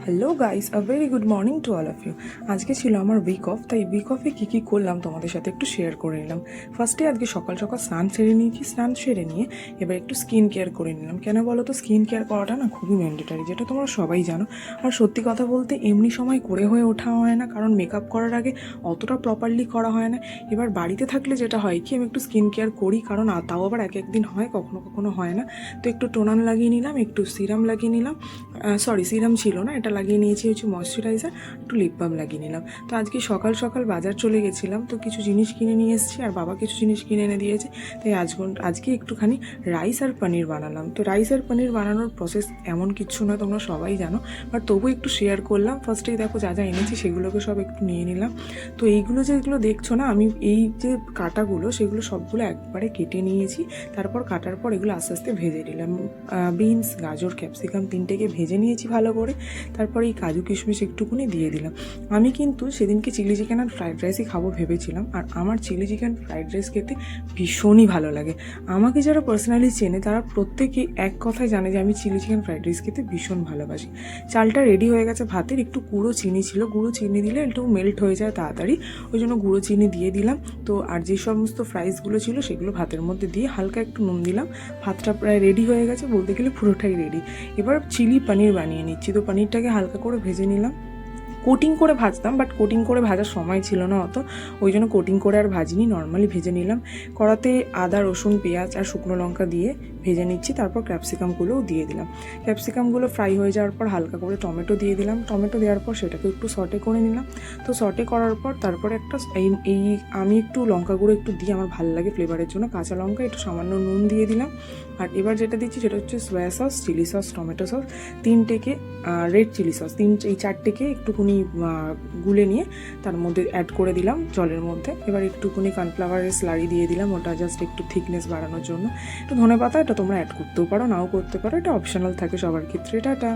Hello guys, a very good morning to all of you. আজকে ছিল আমার week off, তাই উইক অফে কী কী করলাম তোমাদের সাথে একটু শেয়ার করে নিলাম। ফার্স্টে আজকে সকাল সকাল স্নান সেরে নিয়েছি, স্নান সেরে নিয়ে এবার একটু স্কিন কেয়ার করে নিলাম। কেন বলো তো, স্কিন কেয়ার করাটা না খুবই ম্যান্ডেটারি, যেটা তোমরা সবাই জানো। আর সত্যি কথা বলতে এমনি সময় করে হয়ে ওঠা হয় না, কারণ মেকআপ করার আগে অতটা প্রপারলি করা হয় না। এবার বাড়িতে থাকলে যেটা হয় কি, আমি একটু স্কিন কেয়ার করি, কারণ তাও আবার এক একদিন হয়, কখনো কখনো হয় না। তো একটু টোনার লাগিয়ে নিলাম, একটু সিরাম লাগিয়ে নিলাম, সরি সিরাম ছিল না, এটা লাগিয়ে নিয়েছি হচ্ছে ময়শ্চারাইজার, একটু লিপ বাম লাগিয়ে নিলাম। তো আজকে সকাল সকাল বাজার চলে গেছিলাম, তো কিছু জিনিস কিনে নিয়ে এসেছি, আর বাবা কিছু জিনিস কিনে এনে দিয়েছে। তাই আজকে একটুখানি রাইস আর পনির বানালাম। তো রাইস আর পনির বানানোর প্রসেস এমন কিছু নয়, তোমরা সবাই জানো, বাট তবু একটু শেয়ার করলাম। ফার্স্টেই দেখো যা যা এনেছি সেগুলোকে সব একটু নিয়ে নিলাম। তো এইগুলো যেগুলো দেখছো না, আমি এই যে কাটাগুলো সেগুলো সবগুলো একবারে কেটে নিয়েছি। তারপর কাটার পর এগুলো আস্তে আস্তে ভেজে নিলাম। বিনস, গাজর, ক্যাপসিকাম তিনটেকে ভেজে নিয়েছি ভালো করে। তারপর এই কাজু কিশমিশ একটুকুনি দিয়ে দিলাম। আমি কিন্তু সেদিনকে চিলি চিকেন আর ফ্রাইড রাইসই খাবো ভেবেছিলাম, আর আমার চিলি চিকেন ফ্রাইড রাইস খেতে ভীষণই ভালো লাগে। আমাকে যারা পার্সোনালি চেনে তারা প্রত্যেকেই এক কথায় জানে যে আমি চিলি চিকেন ফ্রাইড রাইস খেতে ভীষণ ভালোবাসি। চালটা রেডি হয়ে গেছে, ভাতের একটু গুঁড়ো চিনি ছিল, গুঁড়ো চিনি দিলে একটু মেল্ট হয়ে যায় তাড়াতাড়ি, ওই জন্য গুঁড়ো চিনি দিয়ে দিলাম। তো আর যে সমস্ত ফ্রাইসগুলো ছিল সেগুলো ভাতের মধ্যে দিয়ে হালকা একটু নুন দিলাম। ভাতটা প্রায় রেডি হয়ে গেছে, বলতে গেলে পুরোটাই রেডি। এবার চিলি পনির বানিয়ে নিচ্ছি। তো পনিরটাকে হালকা করে ভেজে নিলাম। কোটিং করে ভাজতাম, বাট কোটিং করে ভাজার সময় ছিল না অত, ওই জন্য কোটিং করে আর ভাজিনি, নর্মালি ভেজে নিলাম। কড়াতে আদা, রসুন, পেঁয়াজ আর শুকনো লঙ্কা দিয়ে ভেজে নিচ্ছি। তারপর ক্যাপসিকামগুলোও দিয়ে দিলাম। ক্যাপসিকামগুলো ফ্রাই হয়ে যাওয়ার পর হালকা করে টমেটো দিয়ে দিলাম। টমেটো দেওয়ার পর সেটাকে একটু সটে করে নিলাম। তো সটে করার পর তারপরে একটা আমি একটু লঙ্কা গুঁড়ো একটু দিই, আমার ভালো লাগে ফ্লেভারের জন্য, কাঁচা লঙ্কা, একটু সামান্য নুন দিয়ে দিলাম। আর এবার যেটা দিচ্ছি সেটা হচ্ছে soya sauce, chilli sauce, tomato sauce, তিনটেকে রেড চিলি সস, এই চারটেকে একটুখানি গুলে নিয়ে তার মধ্যে অ্যাড করে দিলাম জলের মধ্যে। এবার একটুখানি কর্নফ্লাওয়ারের স্লারি দিয়ে দিলাম, ওটা জাস্ট একটু থিকনেস বাড়ানোর জন্য। একটু ধনেপাতা, এটা তোমরা অ্যাড করতেও পারো, নাও করতে পারো, এটা অপশনাল থাকে সবার ক্ষেত্রে। টাটা।